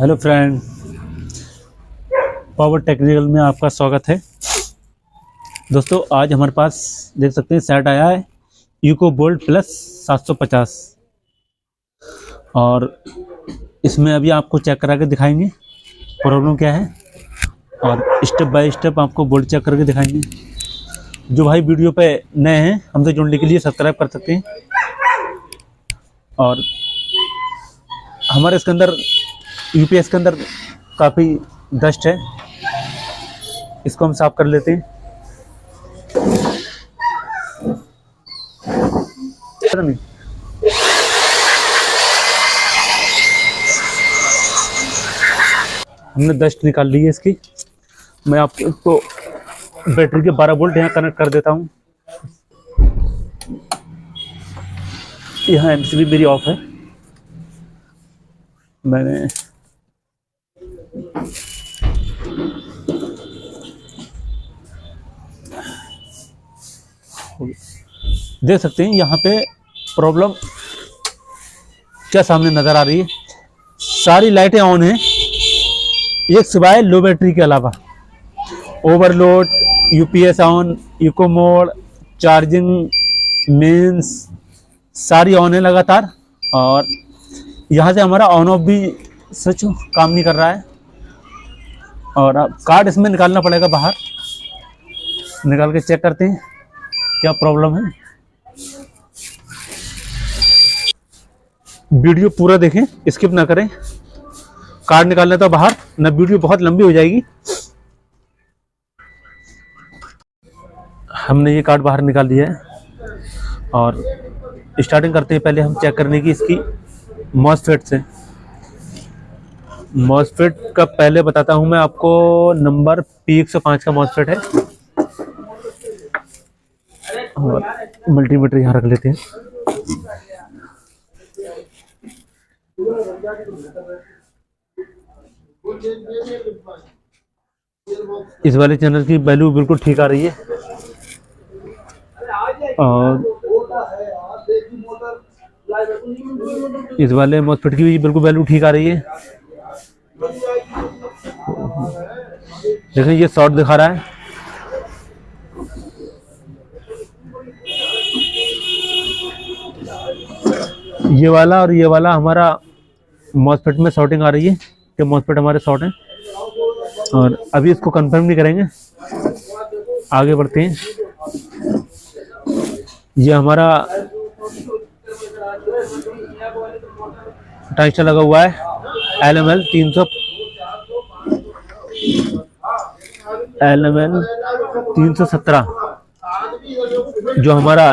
Hello friend, power technical में आपका स्वागत है। दोस्तों, आज हमारे पास देख सकते हैं सेट आया है यूको बोल्ट प्लस 750 और इसमें अभी आपको चेक करा के दिखाएंगे प्रॉब्लम क्या है और स्टेप बाय स्टेप आपको बोल्ट चेक करके दिखाएंगे। जो भाई वीडियो पे नए हैं हमसे जुड़ने के लिए सब्सक्राइब कर सकते हैं। और हमारे इसके अंदर यूपीएस के अंदर काफ़ी डस्ट है, इसको हम साफ कर लेते हैं। हमने डस्ट निकाल ली है इसकी। मैं आपको बैटरी के 12 वोल्ट यहाँ कनेक्ट कर देता हूँ। यहाँ एमसीबी मेरी ऑफ है। मैंने देख सकते हैं यहाँ पे प्रॉब्लम क्या सामने नज़र आ रही है। सारी लाइटें ऑन हैं एक सिवाय लो बैटरी के अलावा। Overload, UPS on, eco mode, charging, mains सारी ऑन है लगातार। और यहाँ से हमारा ऑन ऑफ भी सच काम नहीं कर रहा है। और अब कार्ड इसमें निकालना पड़ेगा, बाहर निकाल के चेक करते हैं क्या प्रॉब्लम है। वीडियो पूरा देखें, स्किप ना करें। कार्ड निकालना तो बाहर ना, वीडियो बहुत लंबी हो जाएगी। हमने ये कार्ड बाहर निकाल दिया है और स्टार्टिंग करते हैं पहले हम चेक करने की इसकी मॉसफेट से। मॉसफेट का पहले बताता हूं मैं आपको। नंबर P105 का मॉसफेट है और मल्टीमीटर यहाँ रख लेते हैं। इस वाले चैनल की वैल्यू बिल्कुल ठीक आ रही है और इस वाले मॉसफेट की भी बिल्कुल वैल्यू ठीक आ रही है। देखिए ये शॉर्ट दिखा रहा है। ये वाला और ये वाला हमारा मॉसफेट में शॉर्टिंग आ रही है कि मॉसफेट हमारे शॉर्ट हैं। और अभी इसको कंफर्म नहीं करेंगे, आगे बढ़ते हैं। ये हमारा ट्रांजिस्टर लगा हुआ है LML 317 जो हमारा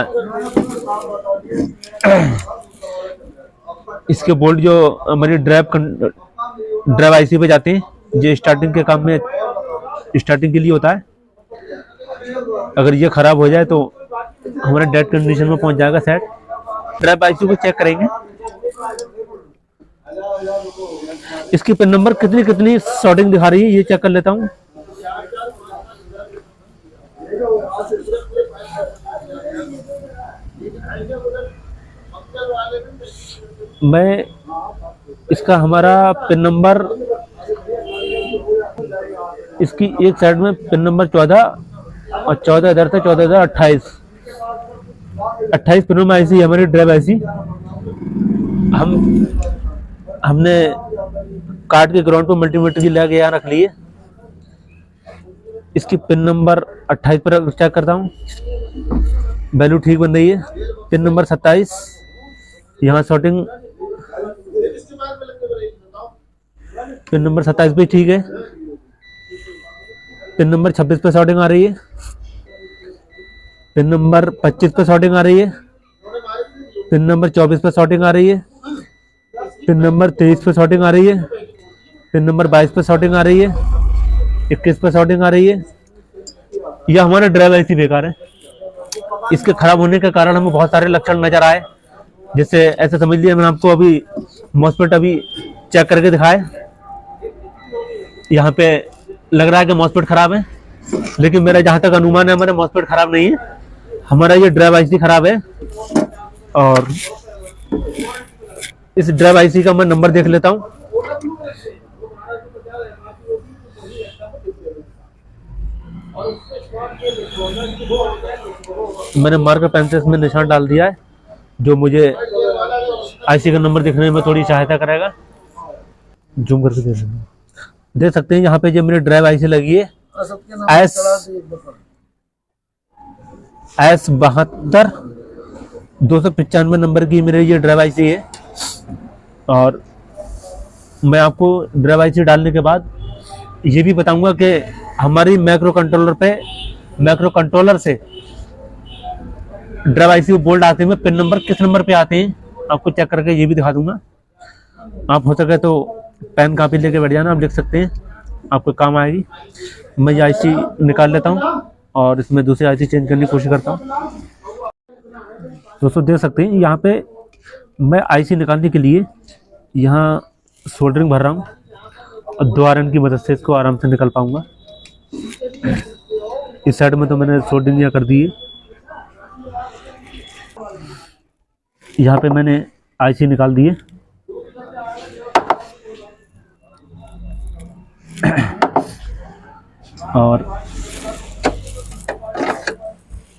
इसके बोल्ट जो हमारी ड्राइव आईसी पे जाते हैं, जो स्टार्टिंग के काम में स्टार्टिंग के लिए होता है। अगर ये खराब हो जाए तो हमारे डेड कंडीशन में पहुंच जाएगा सेट। ड्राइव आईसी को चेक करेंगे, इसकी पिन नंबर कितनी शॉर्टिंग दिखा रही है ये चेक कर लेता हूँ। मैं इसका हमारा पिन नंबर, इसकी एक साइड में पिन नंबर 14 और 14 इधर था, 14 इधर 28 पिनों में आईसी हमारी ड्राइव आईसी। हमने कार्ड के ग्राउंड पर मल्टीमीटर की लगा यहाँ रख ली है। इसकी पिन नंबर 28 पर चेक करता हूँ, वैल्यू ठीक बन रही है। पिन नंबर 27 यहाँ शॉर्टिंग, पिन नंबर 27 भी ठीक है। पिन नंबर 26 पे शॉर्टिंग आ रही है। पिन नंबर 25 पे शॉर्टिंग आ रही है। पिन नंबर 24 पे शॉर्टिंग आ रही है। पिन नंबर 23 पे शॉर्टिंग आ रही है। पिन नंबर 22 पे शॉर्टिंग आ रही है। 21 पे शॉर्टिंग आ रही है। यह हमारा ड्राइव आईसी बेकार है। इसके खराब होने के कारण हमें बहुत सारे लक्षण नजर आए, जिससे ऐसे समझ लिया मैंने आपको अभी मॉसफेट अभी चेक करके दिखाए। यहाँ पे लग रहा है कि मॉसफेट खराब है, लेकिन मेरा जहाँ तक अनुमान है हमारा मॉसफेट खराब नहीं है, हमारा ये ड्राइव आईसी खराब है। और इस ड्राइव आईसी का मैं नंबर देख लेता हूँ। मैंने मार्कर पेन से इसमें निशान डाल दिया है, जो मुझे आईसी का नंबर दिखने में थोड़ी सहायता करेगा। जूम करके देख सकते हैं यहाँ पे जो मेरी ड्राइव आईसी लगी है S72 295 नंबर की मेरी ये ड्राइव आईसी है। और मैं आपको ड्राइव आईसी डालने के बाद ये भी बताऊंगा कि हमारी माइक्रो कंट्रोलर से ड्राइव आईसी को बोल्ट आते हुए पिन नंबर किस नंबर पे आते हैं, आपको चेक करके ये भी दिखा दूंगा। आप हो सके तो पेन कापी लेके बैठ जाना, आप लिख सकते हैं, आपको काम आएगी। मैं ये आईसी निकाल लेता हूँ और इसमें दूसरी आईसी चेंज करने की कोशिश करता हूँ। दोस्तों देख सकते हैं यहाँ पे मैं आईसी निकालने के लिए यहाँ सोल्डरिंग भर रहा हूँ और 2 आयरन की मदद से इसको आराम से निकाल पाऊंगा। इस साइड में तो मैंने सोल्डरिंग यहाँ कर दी है। यहाँ पे मैंने आईसी निकाल दी है। और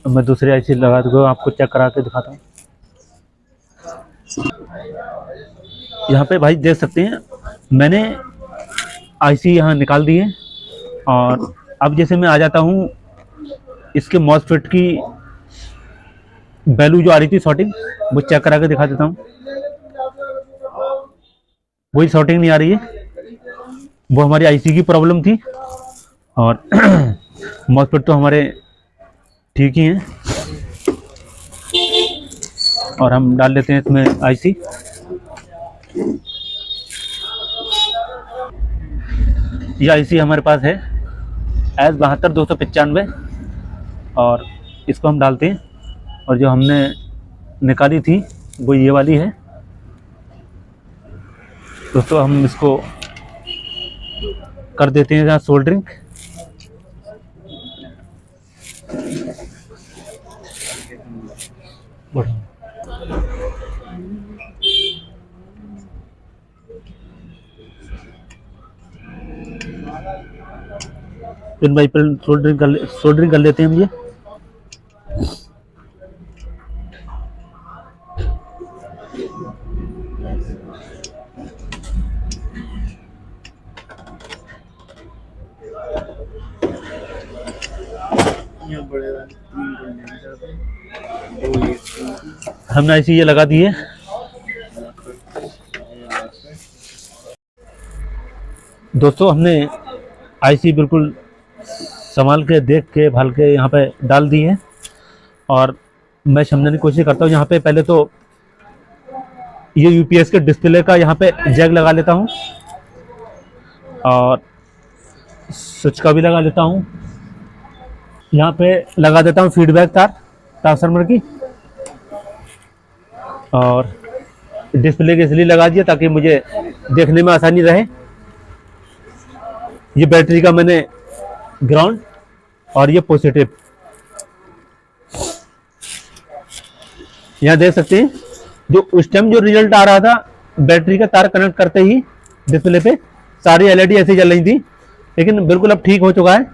मैं दूसरी आईसी लगा दूँगा, आपको चेक करा के दिखाता हूँ। यहाँ पे भाई देख सकते हैं मैंने आईसी यहाँ निकाल दी है। और अब जैसे मैं आ जाता हूँ इसके मॉसफेट की वैल्यू जो आ रही थी शॉर्टिंग, वो चेक करा के दिखा देता हूँ। वही शॉर्टिंग नहीं आ रही है, वो हमारी आईसी की प्रॉब्लम थी। और मॉसफेट तो हमारे ठीक ही हैं। और हम डाल लेते हैं इसमें आईसी। ये आईसी हमारे पास है S72 295 और इसको हम डालते हैं। और जो हमने निकाली थी वो ये वाली है। दोस्तों हम इसको कर देते हैं जहाँ soldering. Pin by pin soldering कर लेते हैं हम ये। हमने ऐसे ये लगा दिए। दोस्तों हमने आईसी बिल्कुल संभाल के देख के भाल के यहाँ पे डाल दी है। और मैं समझने की कोशिश करता हूँ। यहाँ पे पहले तो ये यूपीएस के डिस्प्ले का यहाँ पे जैक लगा लेता हूँ और स्विच का भी लगा लेता हूँ। यहाँ पे लगा देता हूँ फीडबैक तार ट्रांसफार्मर की। और डिस्प्ले के इसलिए लगा दिया ताकि मुझे देखने में आसानी रहे। ये बैटरी का मैंने ग्राउंड और ये पॉजिटिव, यहाँ देख सकते हैं जो उस टाइम जो रिजल्ट आ रहा था बैटरी का तार कनेक्ट करते ही डिस्प्ले पे सारी एलईडी ऐसे जल रही थी, लेकिन बिल्कुल अब ठीक हो चुका है।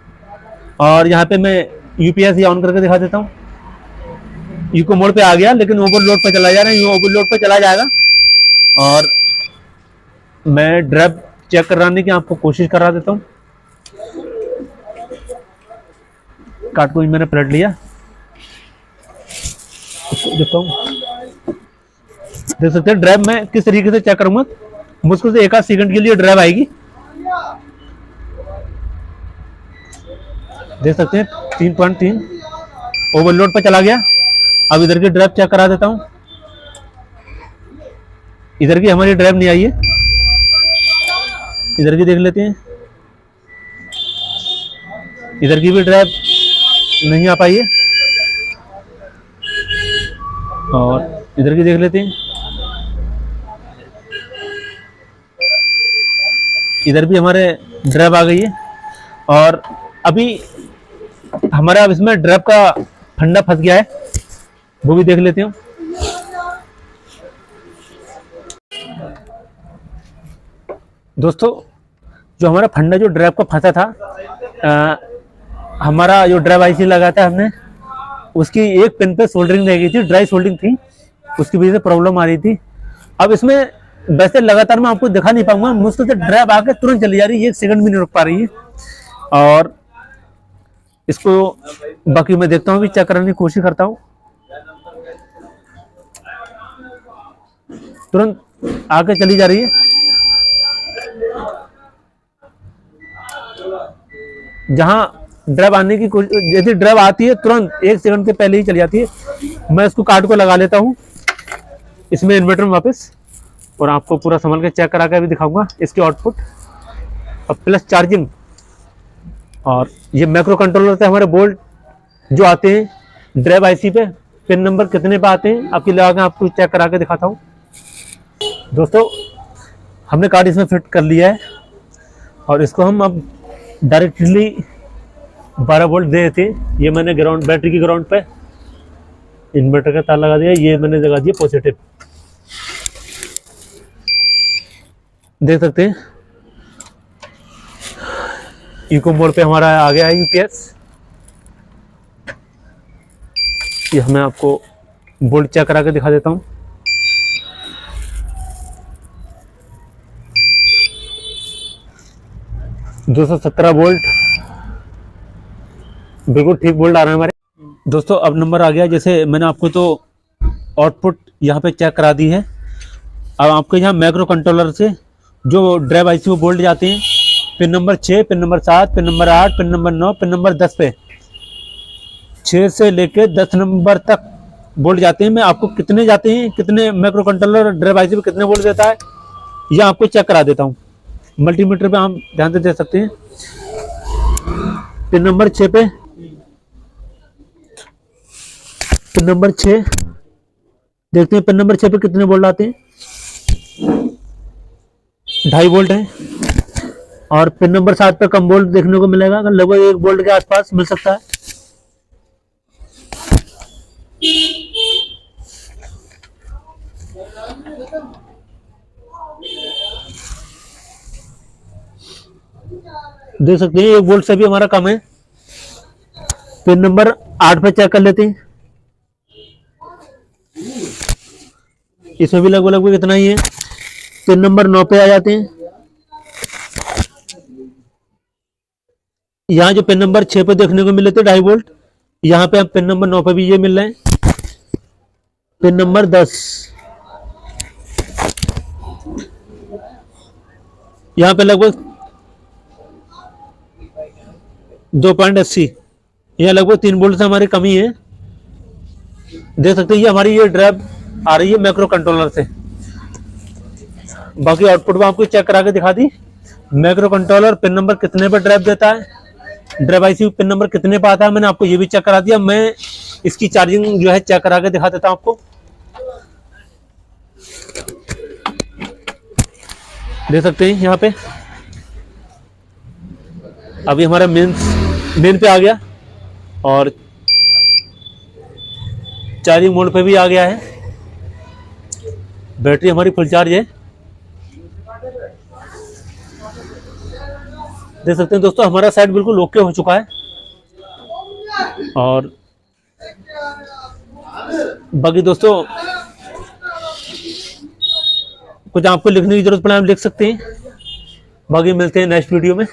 और यहाँ पे मैं यूपीएस ऑन करके दिखा देता हूँ। इको मोड पे आ गया लेकिन ओवरलोड पे चला जा रहा है, ओवरलोड पे चला जाएगा। और मैं ड्राइव चेक कराने की आपको कोशिश करा देता हूँ। कार्ड को मैंने पलट लिया, देखता हूँ। देख सकते हैं ड्राइव में किस तरीके से चेक करूंगा। मुश्किल से 1 आध सेकंड के लिए ड्राइव आएगी। देख सकते हैं 3.3 ओवरलोड पर चला गया। अब इधर की ड्राइव चेक करा देता हूं। इधर की हमारी ड्राइव नहीं आई है, इधर की देख लेते हैं। इधर की भी ड्राइव नहीं आ पाई है और इधर की देख लेते हैं। इधर भी हमारे ड्राइव आ गई है। और अभी हमारा अब इसमें ड्राइव का फंडा फंस गया है, वो भी देख लेते हैं। दोस्तों जो हमारा फंडा जो ड्राइव का फंसा था, हमारा जो ड्राइव आईसी लगा था हमने, उसकी एक पिन पे सोल्डरिंग रह गई थी, ड्राई सोल्डरिंग थी, उसकी वजह से प्रॉब्लम आ रही थी। अब इसमें वैसे लगातार मैं आपको दिखा नहीं पाऊंगा, मुश्किल से ड्राइव आके तुरंत चली जा रही है, 1 सेकंड भी नहीं रुक पा रही है। और इसको बाकी मैं देखता हूँ, भी चेक करने की कोशिश करता हूँ। तुरंत आके चली जा रही है। जहां ड्राइव आने की कोशिश, यदि ड्राइव आती है तुरंत 1 सेकंड के पहले ही चली जाती है। मैं इसको कार्ड को लगा लेता हूँ इसमें इन्वर्टर में वापस, और आपको पूरा संभाल के चेक करा के भी दिखाऊंगा इसके आउटपुट। अब प्लस चार्जिंग, और ये मैक्रो कंट्रोलर से हमारे बोल्ट जो आते हैं ड्राइव आईसी पे, पिन नंबर कितने पे आते हैं आपकी लगा के आपको चेक करा के दिखाता हूँ। दोस्तों हमने कार्ड इसमें फिट कर लिया है, और इसको हम अब डायरेक्टली 12 वोल्ट दे थे। ये मैंने ग्राउंड, बैटरी की ग्राउंड पे इन्वर्टर का तार लगा दिया, ये मैंने लगा दिया पॉजिटिव। देख सकते हैं इको मोड पे हमारा आ गया है यूपीएस। ये मैं आपको वोल्ट चेक करा के दिखा देता हूँ। $217 वोल्ट, बिल्कुल ठीक वोल्ट आ रहा है हमारे। दोस्तों अब नंबर आ गया, जैसे मैंने आपको तो आउटपुट यहाँ पे चेक करा दी है। अब आपके यहाँ मैक्रो कंट्रोलर से जो ड्राइव आईसी में वोल्ट जाते हैं, pin number 6, pin number 7, pin number 8, pin number 9, pin number 10 पे 6 से लेके 10 नंबर तक वोल्ट जाते हैं। मैं आपको कितने जाते हैं, कितने मैक्रो कंट्रोलर ड्राइव आईसी पे कितने वोल्ट देता है, ये आपको चेक करा देता हूँ। मल्टीमीटर पे आप ध्यान से देख सकते हैं। पिन नंबर 6 पे, पिन नंबर 6 देखते हैं, पिन नंबर 6 पे कितने वोल्ट आते हैं, 2.5 वोल्ट है। और पिन नंबर 7 पे कम वोल्ट देखने को मिलेगा, लगभग 1 वोल्ट के आसपास मिल सकता है। देख सकते हैं 1 वोल्ट से भी हमारा कम है। पिन नंबर 8 पे चेक कर लेते हैं, इसमें भी लगभग इतना ही है। पिन नंबर 9 पे आ जाते हैं। यहाँ जो पिन नंबर 6 पे देखने को मिले थे 2.5 वोल्ट, यहाँ पे अब पिन नंबर 9 पे भी ये मिल रहे हैं। पिन नंबर 10, यहाँ पे लगभग 2.80, यहाँ लगभग 3 वोल्ट से हमारी कमी है। देख सकते हैं ये हमारी ये ड्राइव आ रही है मैक्रो कंट्रोलर से। बाकी आउटपुट में आपको चेक करा के दिखा दी। मैक्रो कंट्रोलर पिन नंबर कितने पर ड्राइव देता है, ड्राइव आईसी पिन नंबर कितने पे आता है, मैंने आपको ये भी चेक करा दिया। मैं इसकी चार्जिंग जो है चेक करा के दिखा देता हूं आपको। देख सकते हैं यहाँ पे अभी हमारा मेन पे आ गया, और चार्जिंग मोड पे भी आ गया है। बैटरी हमारी फुल चार्ज है। देख सकते हैं दोस्तों हमारा साइड बिल्कुल ओके हो चुका है। और बाकी दोस्तों कुछ आपको लिखने की जरूरत पड़े आप लिख सकते हैं। बाकी मिलते हैं नेक्स्ट वीडियो में।